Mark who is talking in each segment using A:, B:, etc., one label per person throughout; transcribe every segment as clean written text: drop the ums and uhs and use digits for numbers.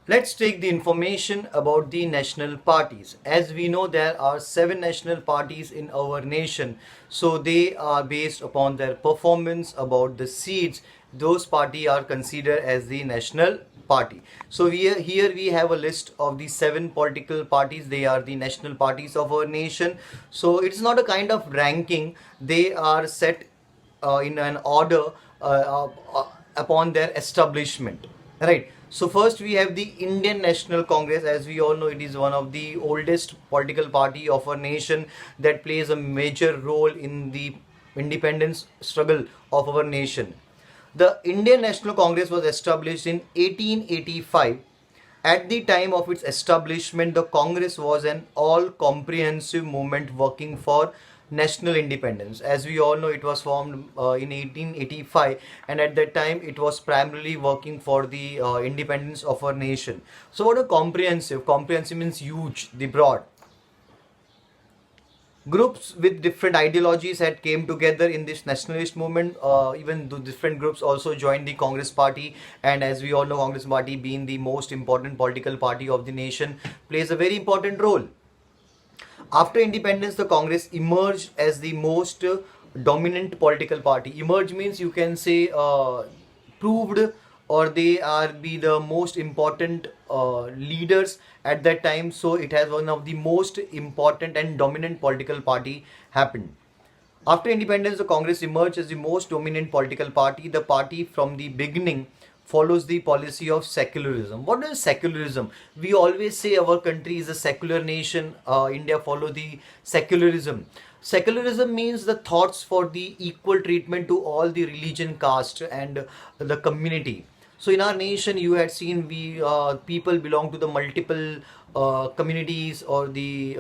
A: Let's take the information about the national parties. As we know, there are seven national parties in our nation. So they are based upon their performance, about the seats. Those parties are considered as the national party. So here we have a list of the seven political parties. They are the national parties of our nation. So it's not a kind of ranking. They are set in an order upon their establishment, right? So first we have the Indian National Congress. As we all know, it is one of the oldest political party of our nation that plays a major role in the independence struggle of our nation. The Indian National Congress was established in 1885. At the time of its establishment, the Congress was an all comprehensive movement working for national independence. As we all know, it was formed in 1885, and at that time, it was primarily working for the independence of our nation. So, what a comprehensive? Comprehensive means huge, the broad. Groups with different ideologies had came together in this nationalist movement. Even the different groups also joined the Congress party, and as we all know, Congress party being the most important political party of the nation plays a very important role. After independence, the Congress emerged as the most dominant political party. Emerge means you can say proved, or they are be the most important leaders at that time. So it has one of the most important and dominant political party happened. After independence, the Congress emerged as the most dominant political party. The party from the beginning follows the policy of secularism. What is secularism? We always say our country is a secular nation. India follow the secularism. Secularism means the thoughts for the equal treatment to all the religion, caste, and the community. So in our nation, you had seen we people belong to the multiple communities or the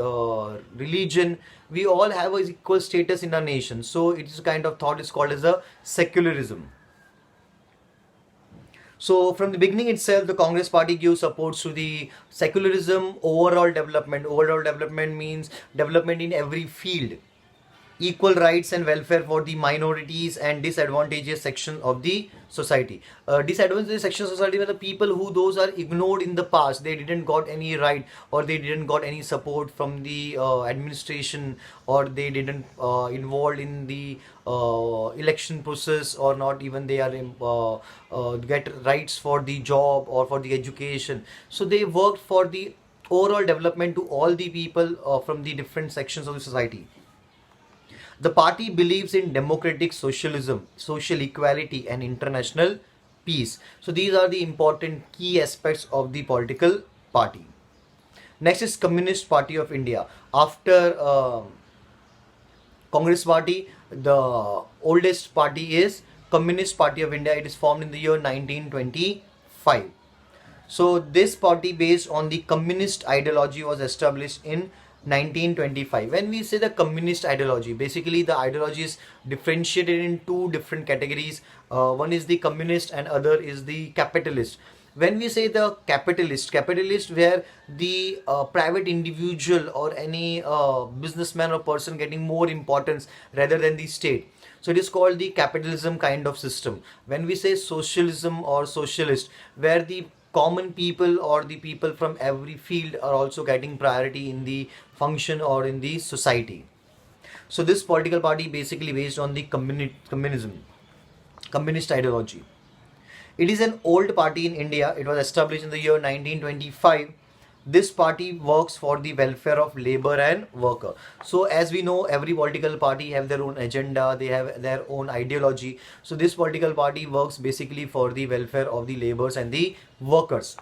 A: religion. We all have a equal status in our nation. So it is a kind of thought is called as a secularism. So from the beginning itself, the Congress party gives support to the secularism, overall development. Overall development means development in every field, equal rights and welfare for the minorities and disadvantaged section of the society. Disadvantaged section of society were the people who those are ignored in the past. They didn't got any right, or they didn't got any support from the administration, or they didn't involved in the election process, or not even they are get rights for the job or for the education. So they worked for the overall development to all the people from the different sections of the society. The party believes in democratic socialism, social equality, and international peace. So these are the important key aspects of the political party. Next is Communist Party of India. After Congress Party, the oldest party is Communist Party of India. It is formed in the year 1925. So this party based on the communist ideology was established in 1925. When we say the communist ideology, basically the ideology is differentiated in two different categories. One is the communist and other is the capitalist. When we say the capitalist where the private individual or any businessman or person getting more importance rather than the state. So it is called the capitalism kind of system. When we say socialism or socialist, where the common people or the people from every field are also getting priority in the function or in the society. So this political party basically based on the communist ideology. It is an old party in India. It was established in the year 1925. This party works for the welfare of labor and worker. So as we know, every political party have their own agenda, they have their own ideology. So this political party works basically for the welfare of the laborers and the workers.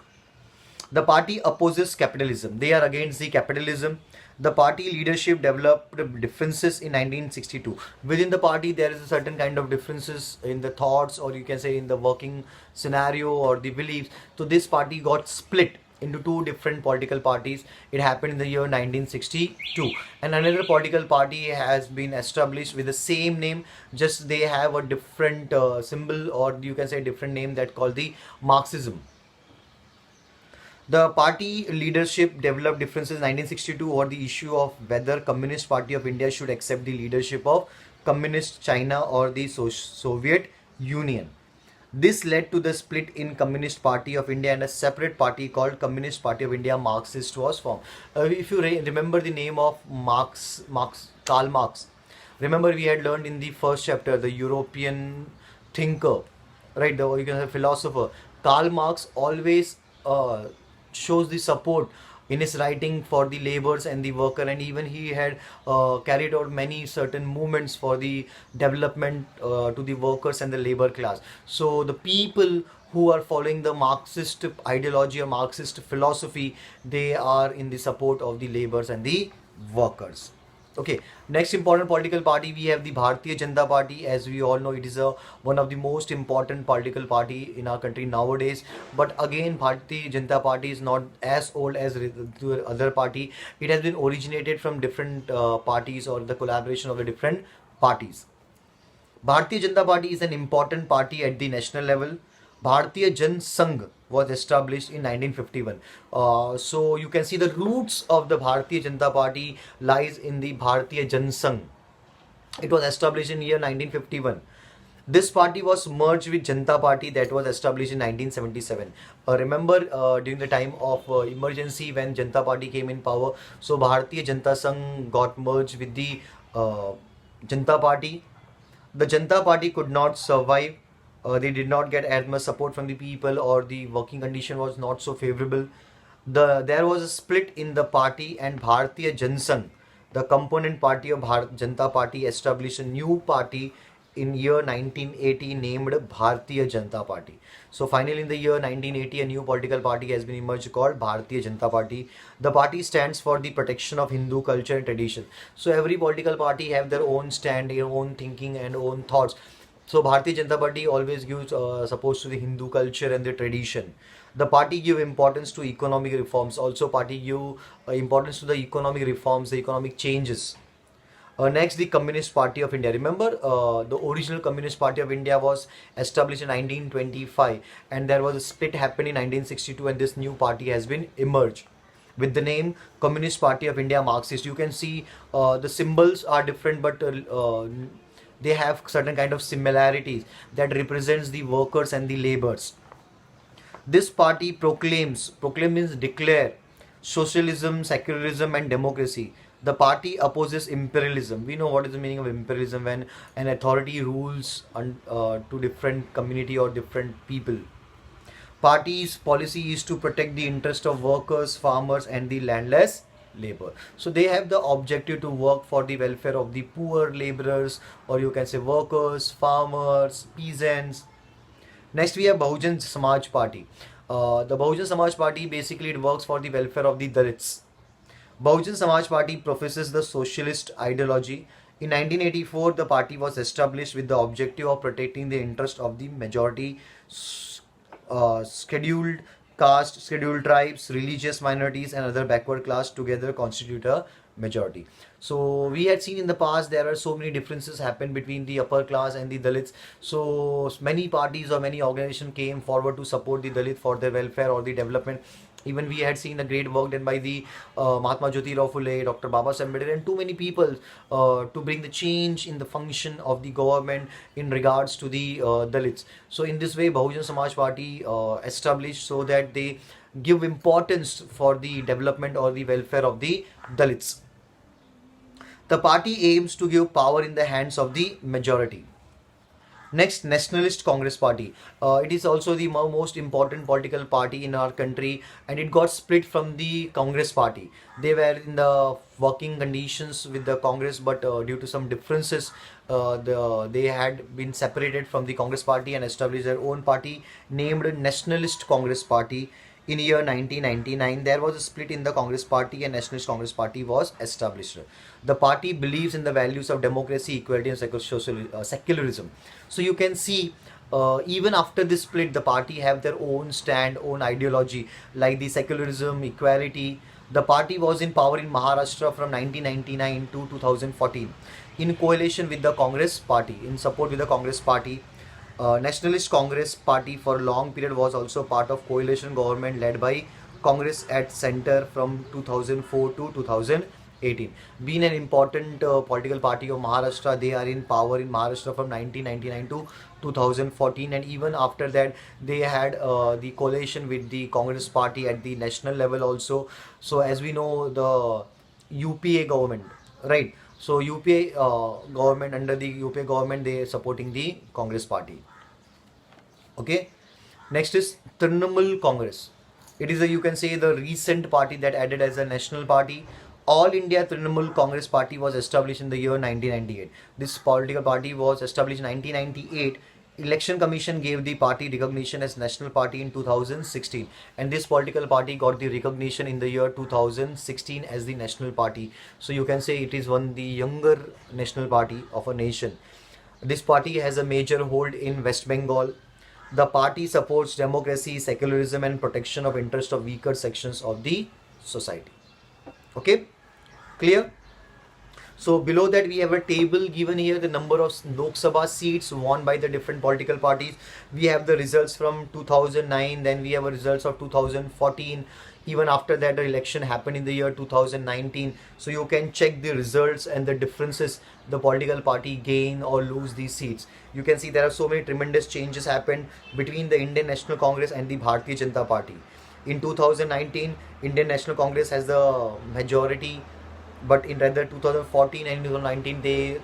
A: The party opposes capitalism. They are against the capitalism. The party leadership developed differences in 1962. Within the party, there is a certain kind of differences in the thoughts, or you can say in the working scenario or the beliefs. So this party got split into two different political parties. It happened in the year 1962. And another political party has been established with the same name, just they have a different symbol, or you can say different name, that called the Marxism. The party leadership developed differences in 1962 over the issue of whether Communist Party of India should accept the leadership of Communist China or the Soviet Union. This led to the split in Communist Party of India, and a separate party called Communist Party of India Marxist was formed. If you remember the name of Karl Marx, remember we had learned in the first chapter the European thinker, right? The you can say philosopher. Karl Marx always shows the support in his writing for the laborers and the worker, and even he had carried out many certain movements for the development to the workers and the labor class. So the people who are following the Marxist ideology or Marxist philosophy, they are in the support of the laborers and the workers. Okay, next important political party we have the Bharatiya Janata Party. As we all know, it is one of the most important political party in our country nowadays. But again, Bharatiya Janata Party is not as old as the other party. It has been originated from different parties or the collaboration of the different parties. Bharatiya Janata Party is an important party at the national level. Bharatiya Jan Sangh was established in 1951. So you can see the roots of the Bharatiya Janata Party lies in the Bharatiya Jan Sangh. It was established in year 1951. This party was merged with Janata Party that was established in 1977. Remember during the time of emergency when Janata Party came in power, so Bharatiya Janata Sangh got merged with the Janata Party. The Janata Party could not survive. They did not get as much support from the people, or the working condition was not so favorable. There was a split in the party, and Bharatiya Jansangh, the component party of Bharat Janata Party, established a new party in year 1980 named Bharatiya Janata Party. So finally in the year 1980 a new political party has been emerged called Bharatiya Janata Party. The party stands for the protection of Hindu culture and tradition. So every political party have their own stand, their own thinking and own thoughts. So Bharatiya Janata Party always gives support to the Hindu culture and the tradition. The party give importance to economic reforms. Also party give importance to the economic reforms, the economic changes. Next, the Communist Party of India. Remember, the original Communist Party of India was established in 1925, and there was a split happened in 1962, and this new party has been emerged with the name Communist Party of India Marxist. You can see the symbols are different, but they have certain kind of similarities that represents the workers and the laborers. This party proclaim means declare socialism, secularism, and democracy. The party opposes imperialism. We know what is the meaning of imperialism: when an authority rules to different community or different people. Party's policy is to protect the interest of workers, farmers, and the landless labor. So they have the objective to work for the welfare of the poor laborers, or you can say workers, farmers, peasants. Next we have Bahujan Samaj Party. The Bahujan Samaj Party basically it works for the welfare of the Dalits. Bahujan Samaj Party professes the socialist ideology. In 1984, the party was established with the objective of protecting the interest of the majority, scheduled caste, scheduled tribes, religious minorities, and other backward class together constitute a majority. So we had seen in the past there are so many differences happen between the upper class and the Dalits. So many parties or many organizations came forward to support the Dalit for their welfare or the development. Even we had seen the great work done by the Mahatma Jyotirao Phule, Dr. Baba Saheb Ambedkar, and too many people to bring the change in the function of the government in regards to the Dalits. So in this way, Bahujan Samaj Party established so that they give importance for the development or the welfare of the Dalits. The party aims to give power in the hands of the majority. Next, Nationalist Congress Party. It is also the most important political party in our country, and it got split from the Congress Party. They were in the working conditions with the Congress, but due to some differences, they had been separated from the Congress Party and established their own party named Nationalist Congress Party. In year 1999, there was a split in the Congress Party and Nationalist Congress Party was established. The party believes in the values of democracy, equality, and secularism. So you can see even after this split, the party have their own stand, own ideology like the secularism, equality. The party was in power in Maharashtra from 1999 to 2014 in coalition with the Congress Party, in support with the Congress Party. Nationalist Congress Party for a long period was also part of coalition government led by Congress at center from 2004 to 2014. 18. Being an important political party of Maharashtra, they are in power in Maharashtra from 1999 to 2014, and even after that they had the coalition with the Congress party at the national level also. So as we know, the UPA government, right? So UPA government, under the UPA government, they are supporting the Congress party. Okay. Next is Trinamool Congress. It is a, you can say, the recent party that added as a national party. All India Trinamool Congress Party was established in the year 1998. This political party was established in 1998. Election Commission gave the party recognition as national party in 2016, and this political party got the recognition in the year 2016 as the national party. So you can say it is one the younger national party of a nation. This party has a major hold in West Bengal. The party supports democracy, secularism, and protection of interest of weaker sections of the society. Okay, clear? So below that we have a table given here, the number of Lok Sabha seats won by the different political parties. We have the results from 2009, then we have a results of 2014. Even after that, the election happened in the year 2019. So you can check the results and the differences the political party gain or lose these seats. You can see there are so many tremendous changes happened between the Indian National Congress and the Bharatiya Janata Party. In 2019, Indian National Congress has the majority, but in rather 2014 and 2019 they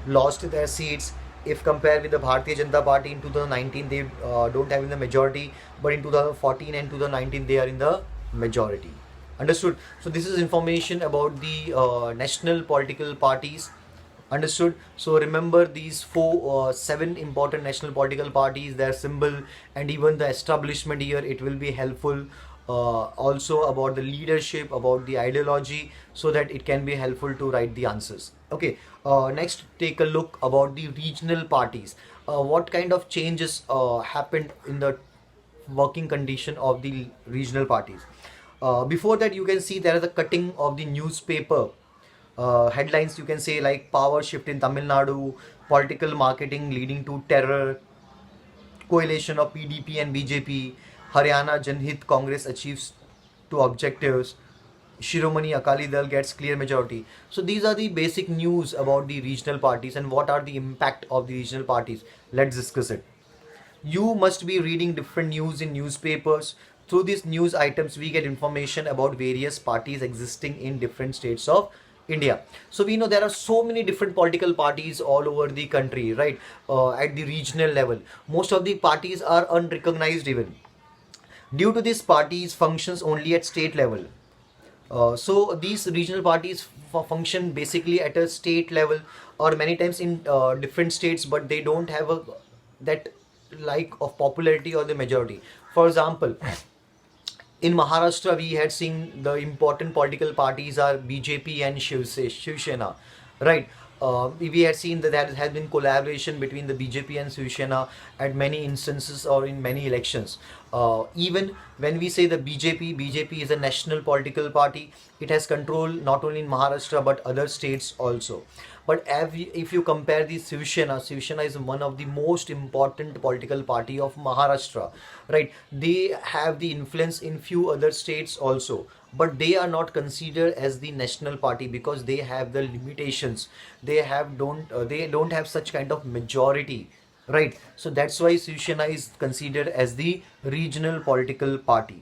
A: lost their seats. If compared with the Bharatiya Janata Party in 2019, they don't have in the majority, but in 2014 and 2019 they are in the majority. Understood? So this is information about the national political parties. Understood? So remember these seven important national political parties, their symbol, and even the establishment here. It will be helpful. Also about the leadership, about the ideology, so that it can be helpful to write the answers. Okay. Next, take a look about the regional parties. What kind of changes happened in the working condition of the regional parties? Before that, you can see there is a cutting of the newspaper headlines. You can say like power shift in Tamil Nadu, political marketing leading to terror, coalition of PDP and BJP, Haryana Janhit Congress achieves two objectives, Shiromani Akali Dal gets clear majority. So these are the basic news about the regional parties and what are the impact of the regional parties. Let's discuss it. You must be reading different news in newspapers. Through these news items, we get information about various parties existing in different states of India. So we know there are so many different political parties all over the country, right? At the regional level, most of the parties are unrecognized even. Due to these parties functions only at state level. So these regional parties function basically at a state level or many times in different states, but they don't have a that like of popularity or the majority. For example, in Maharashtra, we had seen the important political parties are BJP and Shiv Sena, right? We had seen that there has been collaboration between the BJP and Shiv Sena at many instances or in many elections. Even when we say the BJP is a national political party. It has control not only in Maharashtra but other states also. But if you compare the Shiv Sena is one of the most important political party of Maharashtra, right? They have the influence in few other states also, but they are not considered as the national party because they have the limitations. They don't have such kind of majority, right? So that's why Shiv Sena is considered as the regional political party.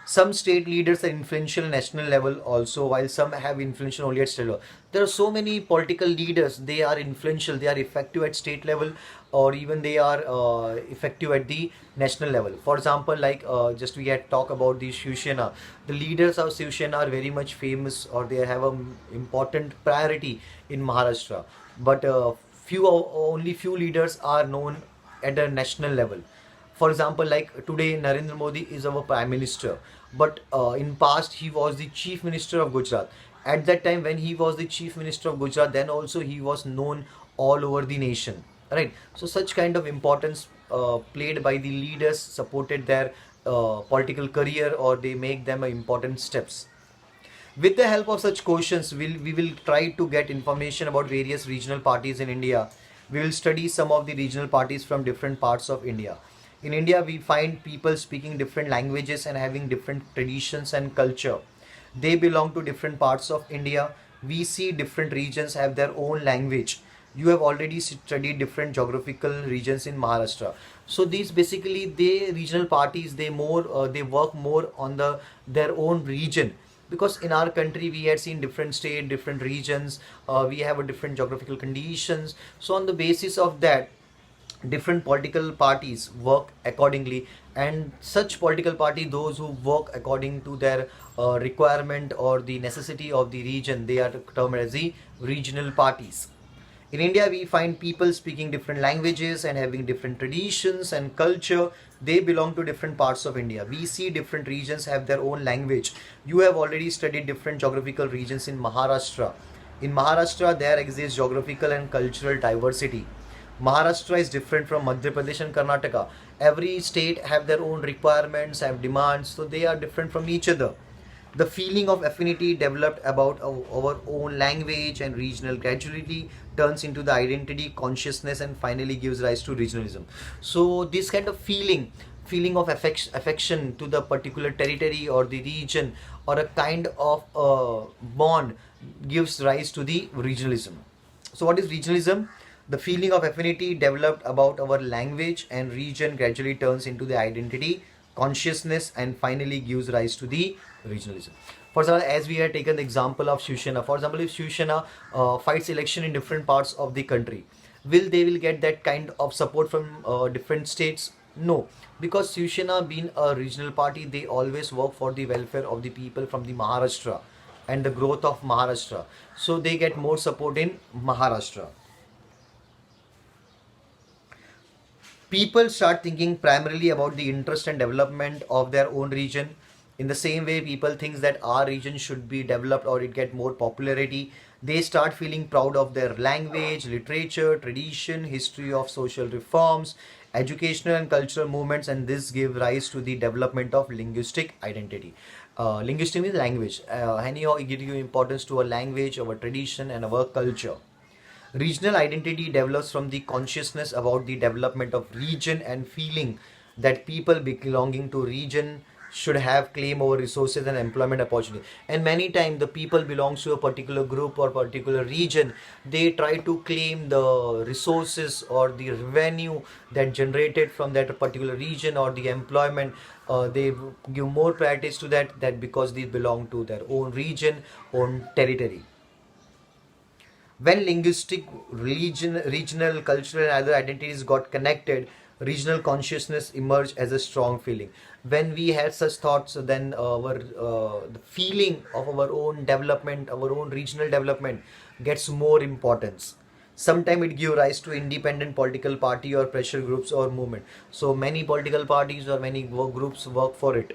A: Some state leaders are influential national level also, while some have influential only at state level. There are so many political leaders, they are influential, they are effective at state level, or even they are effective at the national level. For example, like just we had talked about the Shiv Sena. The leaders of Shiv Sena are very much famous, or they have an important priority in Maharashtra. But only few leaders are known at a national level. For example, like today Narendra Modi is our prime minister, but in past he was the chief minister of Gujarat. At that time when he was the chief minister of Gujarat, then also he was known all over the nation, right? So such kind of importance played by the leaders supported their political career, or they make them important steps. With the help of such questions, we will try to get information about various regional parties in India. We will study some of the regional parties from different parts of India. In India, we find people speaking different languages and having different traditions and culture. they belong to different parts of India. We see different regions have their own language. You have already studied different geographical regions in Maharashtra. So these basically, they regional parties, they work more on their own region, because in our country we had seen different state, different regions, we have a different geographical conditions. So on the basis of that, different political parties work accordingly, and such political party, those who work according to their requirement or the necessity of the region, they are termed as the regional parties. In India, we find people speaking different languages and having different traditions and culture. They belong to different parts of India. We see different regions have their own language. You have already studied different geographical regions in Maharashtra. In Maharashtra, there exists geographical and cultural diversity. Maharashtra is different from Madhya Pradesh and Karnataka. Every state have their own requirements, have demands, so they are different from each other. The feeling of affinity developed about our own language and regional gradually turns into the identity, consciousness, and finally gives rise to regionalism. So this kind of feeling of affection to the particular territory or the region, or a kind of bond, gives rise to the regionalism. So what is regionalism? The feeling of affinity developed about our language and region gradually turns into the identity, consciousness, and finally gives rise to the regionalism. For example, as we had taken the example of Shiv Sena, for example, if Shiv Sena fights election in different parts of the country, will get that kind of support from different states? No, because Shiv Sena being a regional party, they always work for the welfare of the people from the Maharashtra and the growth of Maharashtra. So they get more support in Maharashtra. People start thinking primarily about the interest and development of their own region. In the same way, people think that our region should be developed or it get more popularity. They start feeling proud of their language, literature, tradition, history of social reforms, educational and cultural movements, and this give rise to the development of linguistic identity. Linguistic means language. Anyhow, it gives you importance to a language, our tradition, and our culture. Regional identity develops from the consciousness about the development of region and feeling that people belonging to region should have claim over resources and employment opportunity. And many times the people belongs to a particular group or particular region, they try to claim the resources or the revenue that generated from that particular region or the employment. They give more priorities to that because they belong to their own region, own territory. When linguistic, regional, cultural, and other identities got connected, regional consciousness emerged as a strong feeling. When we had such thoughts, then our the feeling of our own development, our own regional development, gets more importance. Sometimes it give rise to independent political party or pressure groups or movement. So many political parties or many groups work for it.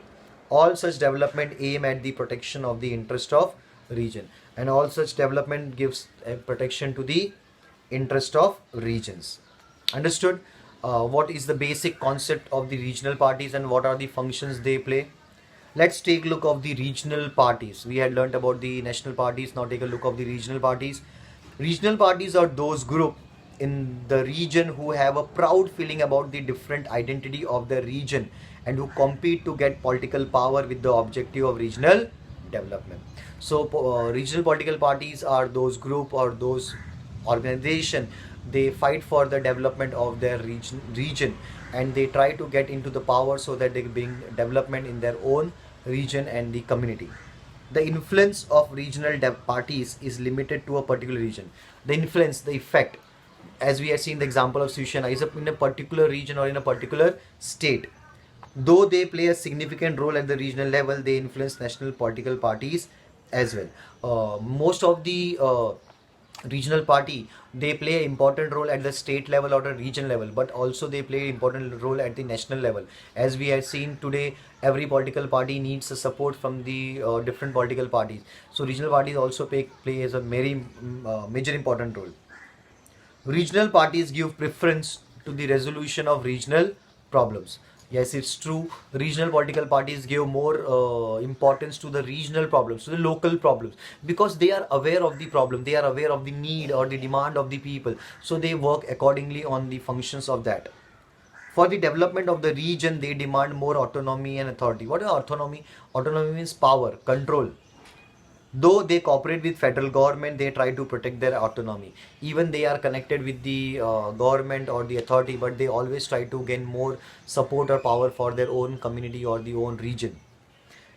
A: All such development aim at the protection of the interest of region, and all such development gives protection to the interest of regions. Understood? What is the basic concept of the regional parties and what are the functions they play? Let's take a look of the regional parties. We had learnt about the national parties. Now take a look of the regional parties. Regional parties are those group in the region who have a proud feeling about the different identity of the region and who compete to get political power with the objective of regional development. So regional political parties are those group or those organization, they fight for the development of their region, and they try to get into the power so that they bring development in their own region and the community. The influence of regional parties is limited to a particular region. The influence, the effect, as we have seen the example of Shiv Sena, is in a particular region or in a particular state. Though they play a significant role at the regional level, they influence national political parties as well. Most of the regional party, they play an important role at the state level or the region level, but also they play an important role at the national level. As we have seen today, every political party needs a support from the different political parties. So regional parties also play as a very major important role. Regional parties give preference to the resolution of regional problems. Yes, it's true. Regional political parties give more importance to the regional problems, to the local problems, because they are aware of the problem, they are aware of the need or the demand of the people. So they work accordingly on the functions of that. For the development of the region, they demand more autonomy and authority. What is autonomy? Autonomy means power, control. Though they cooperate with federal government, they try to protect their autonomy. Even they are connected with the government or the authority, but they always try to gain more support or power for their own community or the own region.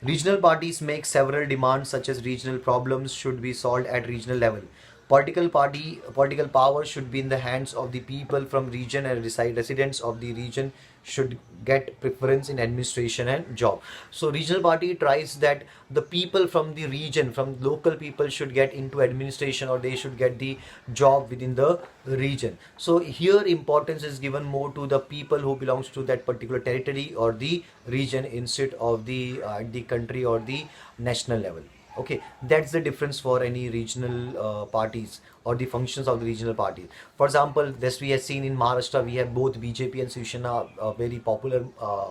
A: Regional parties make several demands such as regional problems should be solved at regional level. Political power should be in the hands of the people from region, and residents of the region should get preference in administration and job. So regional party tries that the people from the region, from local people, should get into administration, or they should get the job within the region. So here importance is given more to the people who belongs to that particular territory or the region instead of the country or the national level. Okay, that's the difference for any regional parties or the functions of the regional parties. For example, this we have seen in Maharashtra, we have both BJP and Shiv Sena, a very popular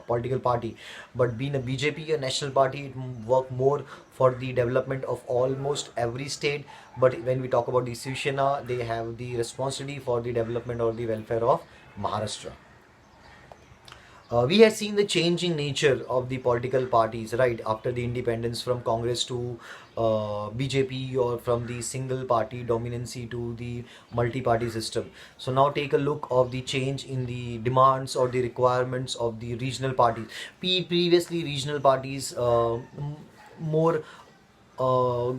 A: political party. But being a BJP, a national party, it work more for the development of almost every state. But when we talk about the Shiv Sena, they have the responsibility for the development or the welfare of Maharashtra. We have seen the changing nature of the political parties, right, after the independence from Congress to BJP, or from the single party dominancy to the multi party system. So, now take a look of the change in the demands or the requirements of the regional parties. Previously, regional parties more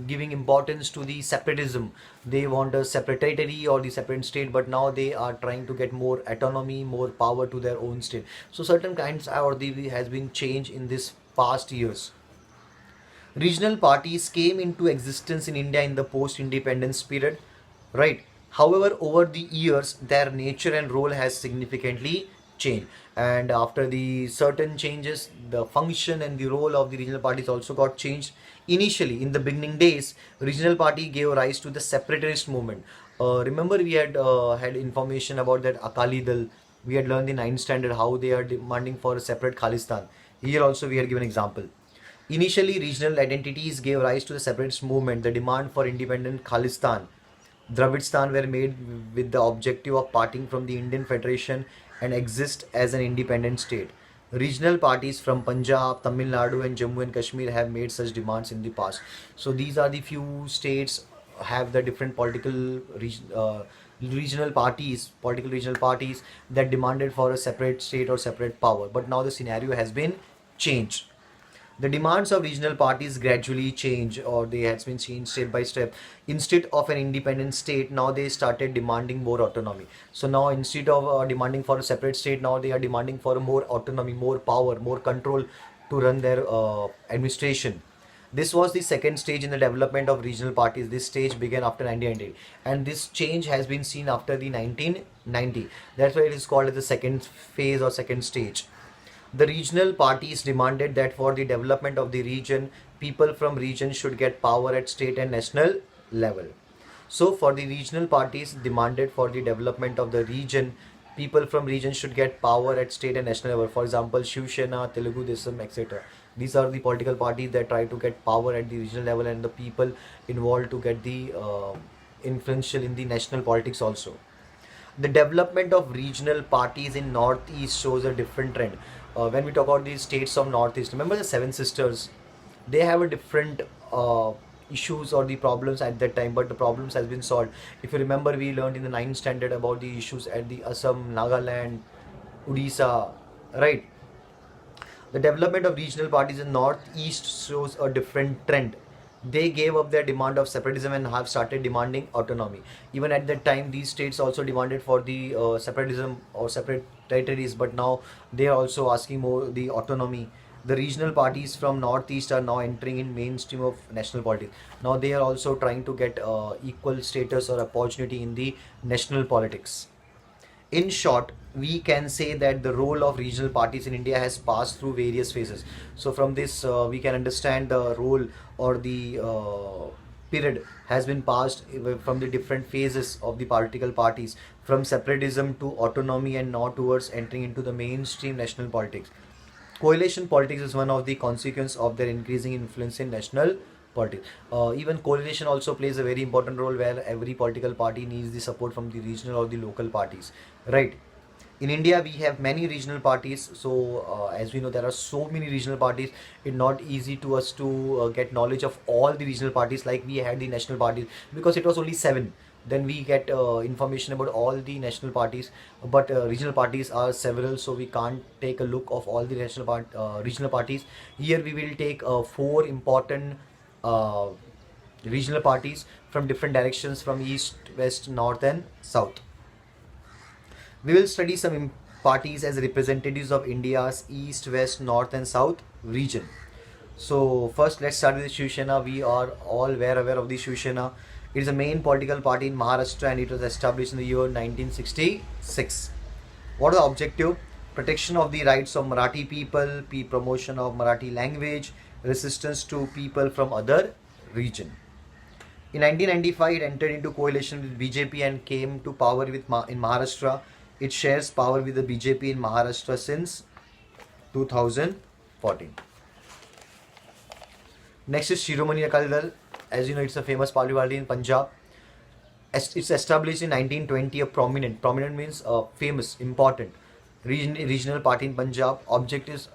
A: giving importance to the separatism. They want a separate territory or the separate state, but now they are trying to get more autonomy, more power to their own state. So certain kinds or the has been changed in this past years. Regional parties came into existence in India in the post-independence period, right? However, over the years, their nature and role has significantly changed. And after the certain changes, the function and the role of the regional parties also got changed. Initially, in the beginning days, regional party gave rise to the separatist movement. Remember, we had information about that Akali Dal. We had learned in 9th standard how they are demanding for a separate Khalistan. Here also we had given example. Initially, regional identities gave rise to the separatist movement. The demand for independent Khalistan, Dravidstan were made with the objective of parting from the Indian Federation and exist as an independent state. Regional parties from Punjab, Tamil Nadu, and Jammu and Kashmir have made such demands in the past. So these are the few states have the different political regional parties that demanded for a separate state or separate power. But now the scenario has been changed. The demands of regional parties gradually change, or they has been changed step by step. Instead of an independent state, now they started demanding more autonomy. So now instead of demanding for a separate state, now they are demanding for more autonomy, more power, more control to run their administration. This was the second stage in the development of regional parties. This stage began after 1990, and this change has been seen after the 1990. That's why it is called as the second phase or second stage. The regional parties demanded that for the development of the region, people from region should get power at state and national level. So for the regional parties demanded for the development of the region, people from region should get power at state and national level. For example, Shiv Sena, Telugu Desam, etc. These are the political parties that try to get power at the regional level, and the people involved to get the influential in the national politics also. The development of regional parties in Northeast shows a different trend. When we talk about the states of Northeast, remember the Seven Sisters, they have a different issues or the problems at that time, but the problems has been solved. If you remember, we learned in the 9th standard about the issues at the Assam, Nagaland, Odisha, right? The development of regional parties in Northeast shows a different trend. They gave up their demand of separatism and have started demanding autonomy. Even at that time, these states also demanded for the separatism or separate territories, but now they are also asking more the autonomy. The regional parties from Northeast are now entering in mainstream of national politics. Now they are also trying to get equal status or opportunity in the national politics. In short, we can say that the role of regional parties in India has passed through various phases. So, from this, we can understand the role or the period has been passed from the different phases of the political parties, from separatism to autonomy, and now towards entering into the mainstream national politics. Coalition politics is one of the consequence of their increasing influence in national politics. Even coalition also plays a very important role, where every political party needs the support from the regional or the local parties, right? In India, we have many regional parties. So, as we know, there are so many regional parties. It's not easy to us to get knowledge of all the regional parties like we had the national parties, because it was only seven. Then we get information about all the national parties, but regional parties are several, so we can't take a look of all the regional parties. Here we will take four important uh, regional parties from different directions, from east, west, north, and south. We will study some parties as representatives of India's east, west, north, and south region. So first, let's start with Shiv Sena. We are all well aware of the Shiv Sena. It is a main political party in Maharashtra, and it was established in the year 1966. What is the objective? Protection of the rights of Marathi people, promotion of Marathi language, resistance to people from other region. In 1995, it entered into coalition with BJP and came to power in Maharashtra. It shares power with the BJP in Maharashtra since 2014. Next is Shiromani Akali Dal. As you know, it's a famous party in Punjab. It's established in 1920. A prominent means famous, important regional party in Punjab. Objectives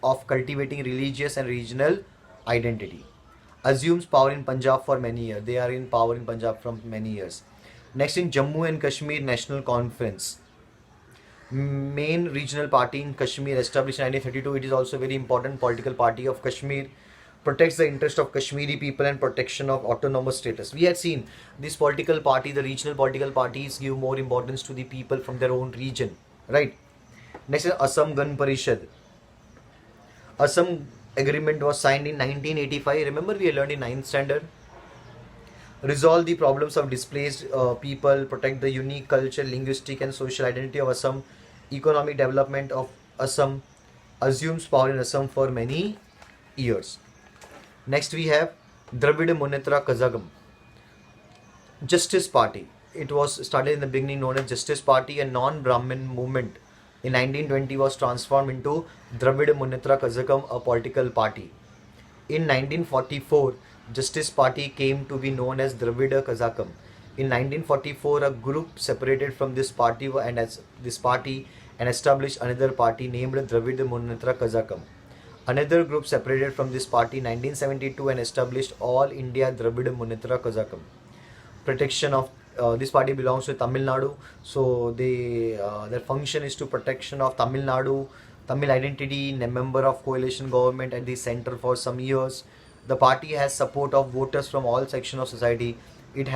A: of cultivating religious and regional identity. Assumes power in Punjab for many years. They are in power in Punjab from many years. Next, in Jammu and Kashmir National Conference, main regional party in Kashmir, established in 1932. It is also a very important political party of Kashmir. Protects the interest of Kashmiri people and protection of autonomous status. We had seen this political party, the regional political parties, give more importance to the people from their own region, right? Next is Assam Gan Parishad. Assam agreement was signed in 1985. Remember, we learned in 9th standard. Resolve the problems of displaced people, protect the unique culture, linguistic and social identity of Assam, economic development of Assam, assumes power in Assam for many years. Next we have Dravida Munnetra Kazhagam. Justice Party. It was started in the beginning known as Justice Party, a non-Brahmin movement. In 1920 was transformed into Dravida Munnetra Kazhagam, a political party. In 1944, Justice Party came to be known as Dravida Kazhagam. In 1944, a group separated from this party and established another party named Dravida Munnetra Kazhagam. Another group separated from this party in 1972 and established All India Dravida Munnetra Kazhagam. Protection of this party belongs to Tamil Nadu, so their function is to protection of Tamil Nadu, Tamil identity, a member of coalition government at the center for some years. The party has support of voters from all sections of society. It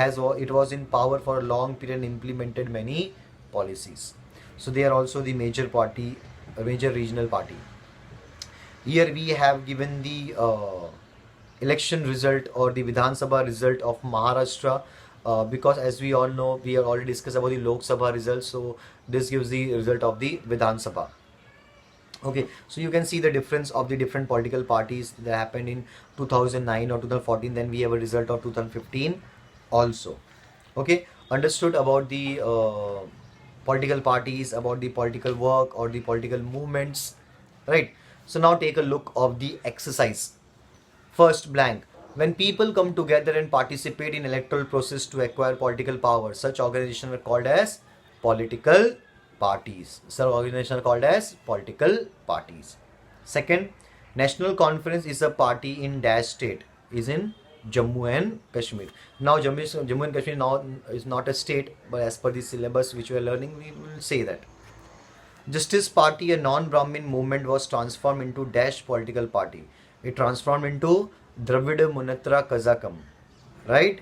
A: was in power for a long period and implemented many policies. So they are also the major party, a major regional party. Here we have given the election result or the Vidhan Sabha result of Maharashtra, because as we all know, we have already discussed about the Lok Sabha results. So this gives the result of the Vidhan Sabha. Okay, so you can see the difference of the different political parties that happened in 2009 or 2014. Then we have a result of 2015 also. Okay, understood about the political parties, about the political work or the political movements, right? So now take a look of the exercise. First blank. When people come together and participate in electoral process to acquire political power, such organizations are called as political parties. Such organizations are called as political parties. Second, National Conference is a party in dash state, is in Jammu and Kashmir. Now Jammu and Kashmir now is not a state, but as per the syllabus which we are learning, we will say that. Justice Party, a non-Brahmin movement, was transformed into dash political party. It transformed into Dravida Munnetra Kazhagam, right?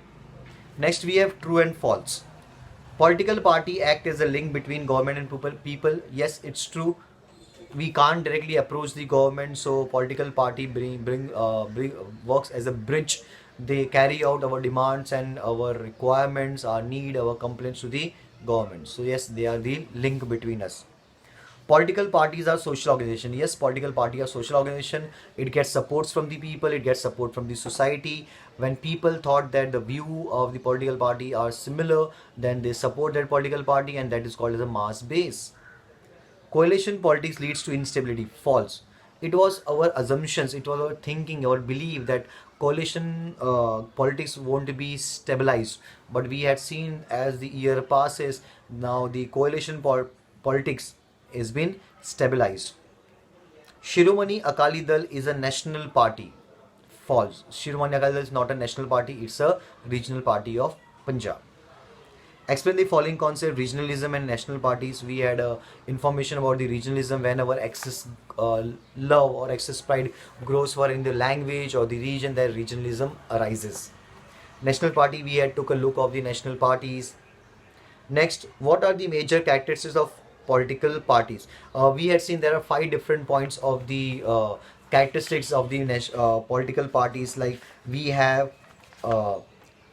A: Next we have true and false. Political party act as a link between government and people. Yes, it's true. We can't directly approach the government, so political party works as a bridge. They carry out our demands and our requirements, our need, our complaints to the government. So yes, they are the link between us. Political parties are social organization. Yes, political party are social organization. It gets supports from the people, it gets support from the society. When people thought that the view of the political party are similar, then they support that political party, and that is called as a mass base. Coalition politics leads to instability. False. It was our assumptions, it was our thinking, our belief that coalition politics won't be stabilized. But we had seen as the year passes, now the coalition politics has been stabilized. Shiromani Akali Dal is a national party. False. Shiromani Akali Dal is not a national party, it's a regional party of Punjab. Explain the following concept: regionalism and national parties. We had information about the regionalism whenever excess love or excess pride grows for in the language or the region, that regionalism arises. National party, we had took a look of the national parties. Next, what are the major characteristics of political parties? We had seen there are 5 different points of the characteristics of the political parties. Like we have uh,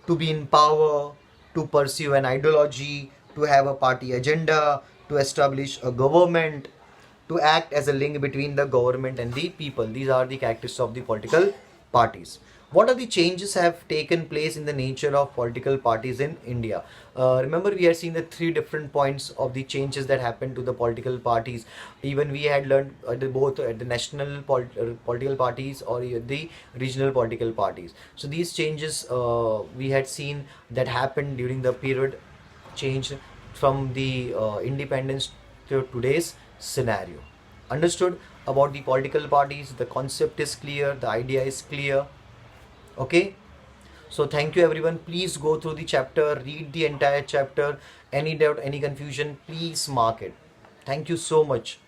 A: to be in power, to pursue an ideology, to have a party agenda, to establish a government, to act as a link between the government and the people. These are the characteristics of the political parties. What are the changes have taken place in the nature of political parties in India? Remember, we had seen the 3 different points of the changes that happened to the political parties. Even we had learned both at the national political parties or the regional political parties. So these changes we had seen that happened during the period change from the independence to today's scenario. Understood about the political parties? The concept is clear, the idea is clear. Okay, so thank you everyone. Please go through the chapter, read the entire chapter. Any doubt, any confusion, please mark it. Thank you so much.